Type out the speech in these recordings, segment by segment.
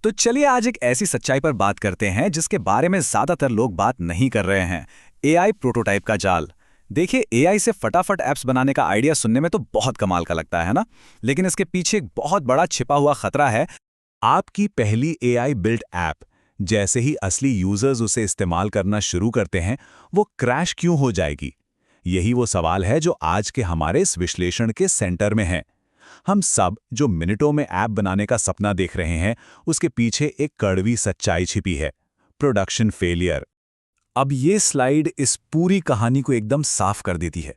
तो चलिए आज एक ऐसी सच्चाई पर बात करते हैं जिसके बारे में ज्यादातर लोग बात नहीं कर रहे हैं। एआई प्रोटोटाइप का जाल। देखिए, एआई से फटाफट ऐप्स बनाने का आइडिया सुनने में तो बहुत कमाल का लगता है ना। लेकिन इसके पीछे एक बहुत बड़ा छिपा हुआ खतरा है। आपकी पहली एआई बिल्ट ऐप जैसे ही असली यूजर्स उसे इस्तेमाल करना शुरू करते हैं, वो क्रैश क्यों हो जाएगी? यही वो सवाल है जो आज के हमारे इस विश्लेषण के सेंटर में है। हम सब जो मिनटों में ऐप बनाने का सपना देख रहे हैं, उसके पीछे एक कड़वी सच्चाई छिपी है: प्रोडक्शन फेलियर। अब ये स्लाइड इस पूरी कहानी को एकदम साफ कर देती है।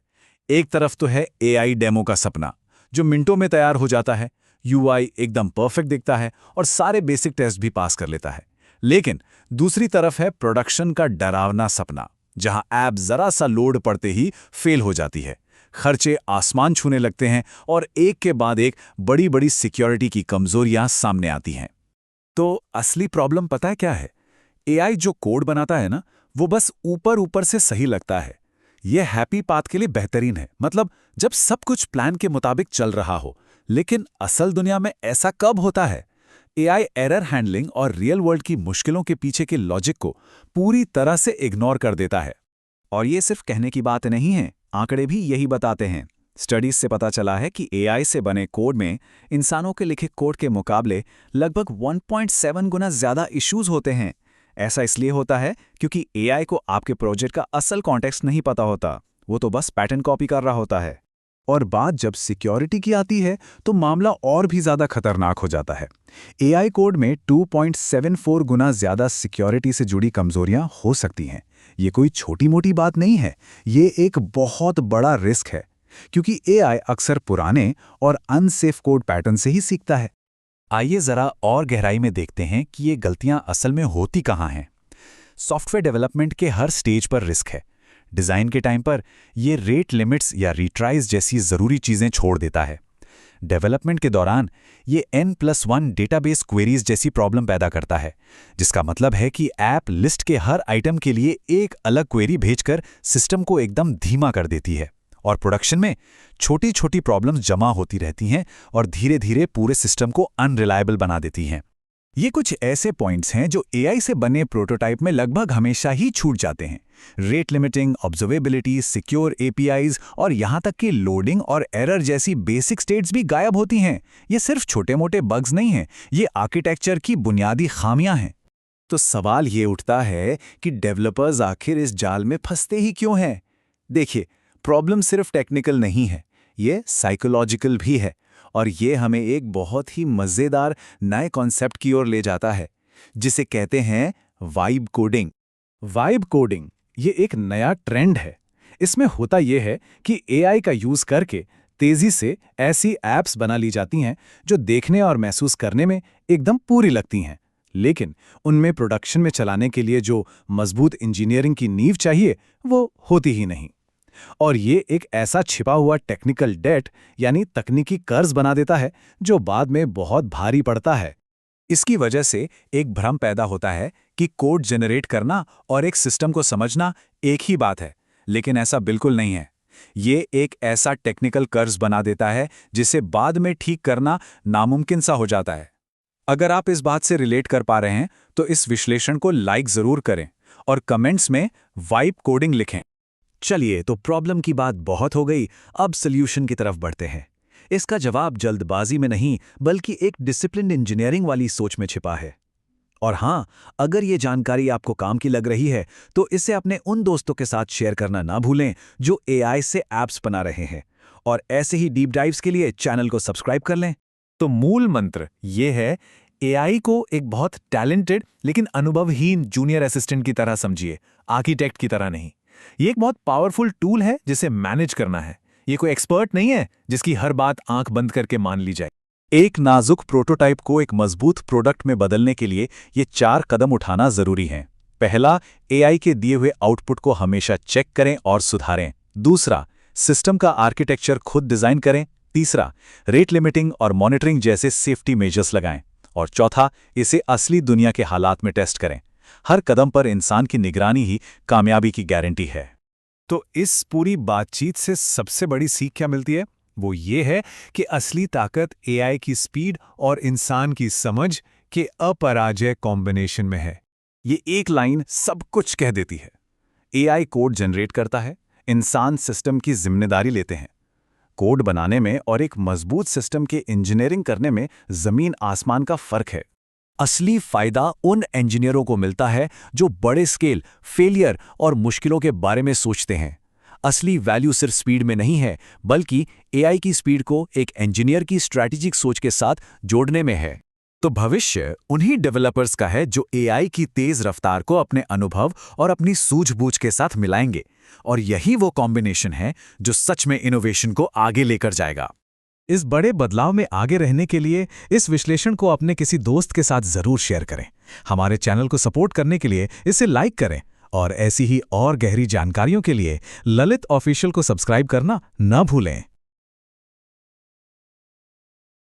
एक तरफ तो है एआई डेमो का सपना, जो मिनटों में तैयार हो जाता है, यूआई एकदम परफेक्ट दिखता है और सारे बेसिक टेस्ट भी पास कर लेता है। लेकिन दूसरी तरफ है प्रोडक्शन का डरावना सपना, जहां ऐप जरा सा लोड पड़ते ही फेल हो जाती है, खर्चे आसमान छूने लगते हैं और एक के बाद एक बड़ी बड़ी सिक्योरिटी की कमजोरियां सामने आती हैं। तो असली प्रॉब्लम पता है क्या है? एआई जो कोड बनाता है ना, वो बस ऊपर ऊपर से सही लगता है। ये हैप्पी पाथ के लिए बेहतरीन है, मतलब जब सब कुछ प्लान के मुताबिक चल रहा हो। लेकिन असल दुनिया में ऐसा कब होता है? एआई एरर हैंडलिंग और रियल वर्ल्ड की मुश्किलों के पीछे के लॉजिक को पूरी तरह से इग्नोर कर देता है। और ये सिर्फ कहने की बात नहीं है, आंकड़े भी यही बताते हैं। स्टडीज से पता चला है कि एआई से बने कोड में इंसानों के लिखे कोड के मुकाबले लगभग 1.7 गुना ज्यादा इश्यूज होते हैं। ऐसा इसलिए होता है क्योंकि एआई को आपके प्रोजेक्ट का असल कॉन्टेक्स्ट नहीं पता होता, वो तो बस पैटर्न कॉपी कर रहा होता है। और बात जब सिक्योरिटी की आती है, तो मामला और भी ज्यादा खतरनाक हो जाता है। एआई कोड में 2.74 गुना ज्यादा सिक्योरिटी से जुड़ी कमजोरियां हो सकती हैं। ये कोई छोटी मोटी बात नहीं है, ये एक बहुत बड़ा रिस्क है, क्योंकि एआई अक्सर पुराने और अनसेफ कोड पैटर्न से ही सीखता है। आइए जरा और गहराई में देखते हैं कि ये गलतियां असल में होती कहाँ हैं। सॉफ्टवेयर डेवलपमेंट के हर स्टेज पर रिस्क है। डिज़ाइन के टाइम पर ये रेट लिमिट्स या रिट्राइज जैसी ज़रूरी चीज़ें छोड़ देता है। डेवलपमेंट के दौरान ये N+1 डेटाबेस क्वेरीज जैसी प्रॉब्लम पैदा करता है, जिसका मतलब है कि ऐप लिस्ट के हर आइटम के लिए एक अलग क्वेरी भेजकर सिस्टम को एकदम धीमा कर देती है। और प्रोडक्शन में छोटी छोटी प्रॉब्लम्स जमा होती रहती हैं और धीरे धीरे पूरे सिस्टम को अनरिलायबल बना देती हैं। ये कुछ ऐसे पॉइंट्स हैं जो एआई से बने प्रोटोटाइप में लगभग हमेशा ही छूट जाते हैं। Rate limiting, observability, secure APIs और यहाँ तक कि लोडिंग और एरर जैसी बेसिक स्टेट्स भी गायब होती हैं। ये सिर्फ छोटे मोटे बग्स नहीं हैं, ये आर्किटेक्चर की बुनियादी खामियां हैं। तो सवाल ये उठता है कि डेवलपर्स आखिर इस जाल में फंसते ही क्यों हैं? देखिए, प्रॉब्लम सिर्फ टेक्निकल नहीं है, ये साइकोलॉजिकल भी है। और ये हमें एक बहुत ही मज़ेदार नए कॉन्सेप्ट की ओर ले जाता है, जिसे कहते हैं वाइब कोडिंग। वाइब कोडिंग ये एक नया ट्रेंड है। इसमें होता ये है कि एआई का यूज़ करके तेज़ी से ऐसी ऐप्स बना ली जाती हैं जो देखने और महसूस करने में एकदम पूरी लगती हैं, लेकिन उनमें प्रोडक्शन में चलाने के लिए जो मजबूत इंजीनियरिंग की नींव चाहिए, वो होती ही नहीं। और ये एक ऐसा छिपा हुआ टेक्निकल डेट यानी तकनीकी कर्ज बना देता है जो बाद में बहुत भारी पड़ता है। इसकी वजह से एक भ्रम पैदा होता है कि कोड जनरेट करना और एक सिस्टम को समझना एक ही बात है, लेकिन ऐसा बिल्कुल नहीं है। ये एक ऐसा टेक्निकल कर्ज बना देता है जिसे बाद में ठीक करना नामुमकिन सा हो जाता है। अगर आप इस बात से रिलेट कर पा रहे हैं तो इस विश्लेषण को लाइक जरूर करें और कमेंट्स में वाइब कोडिंग लिखें। चलिए, तो प्रॉब्लम की बात बहुत हो गई, अब सॉल्यूशन की तरफ बढ़ते हैं। इसका जवाब जल्दबाजी में नहीं, बल्कि एक डिसिप्लिन्ड इंजीनियरिंग वाली सोच में छिपा है। और हाँ, अगर ये जानकारी आपको काम की लग रही है, तो इसे अपने उन दोस्तों के साथ शेयर करना ना भूलें जो एआई से ऐप्स बना रहे हैं। और ऐसे ही डीप डाइव्स के लिए चैनल को सब्सक्राइब कर लें। तो मूल मंत्र ये है, एआई को एक बहुत टैलेंटेड लेकिन अनुभवहीन जूनियर असिस्टेंट की तरह समझिए, आर्किटेक्ट की तरह नहीं। ये एक बहुत पावरफुल टूल है जिसे मैनेज करना है। ये कोई एक्सपर्ट नहीं है जिसकी हर बात आंख बंद करके मान ली जाए। एक नाजुक प्रोटोटाइप को एक मजबूत प्रोडक्ट में बदलने के लिए ये 4 कदम उठाना जरूरी है। पहला, एआई के दिए हुए आउटपुट को हमेशा चेक करें और सुधारें। दूसरा, सिस्टम का आर्किटेक्चर खुद डिजाइन करें। तीसरा, रेट लिमिटिंग और मॉनिटरिंग जैसे सेफ्टी मेजर्स लगाएं। और चौथा, इसे असली दुनिया के हालात में टेस्ट करें। हर कदम पर इंसान की निगरानी ही कामयाबी की गारंटी है। तो इस पूरी बातचीत से सबसे बड़ी सीख क्या मिलती है? वो ये है कि असली ताकत एआई की स्पीड और इंसान की समझ कि अपराजय कॉम्बिनेशन में है। ये एक लाइन सब कुछ कह देती है। एआई कोड जनरेट करता है, इंसान सिस्टम की जिम्मेदारी लेते हैं। कोड बनाने में और एक मजबूत सिस्टम के इंजीनियरिंग करने में जमीन आसमान का फर्क है। असली फायदा उन इंजीनियरों को मिलता है जो बड़े स्केल, फेलियर और मुश्किलों के बारे में सोचते हैं। असली वैल्यू सिर्फ स्पीड में नहीं है, बल्कि एआई की स्पीड को एक इंजीनियर की स्ट्रैटेजिक सोच के साथ जोड़ने में है। तो भविष्य उन्हीं डेवलपर्स का है जो एआई की तेज रफ्तार को अपने अनुभव और अपनी सूझबूझ के साथ मिलाएंगे, और यही वो कॉम्बिनेशन है जो सच में इनोवेशन को आगे लेकर जाएगा। इस बड़े बदलाव में आगे रहने के लिए इस विश्लेषण को अपने किसी दोस्त के साथ जरूर शेयर करें। हमारे चैनल को सपोर्ट करने के लिए इसे लाइक करें, और ऐसी ही और गहरी जानकारियों के लिए ललित ऑफिशियल को सब्सक्राइब करना न भूलें।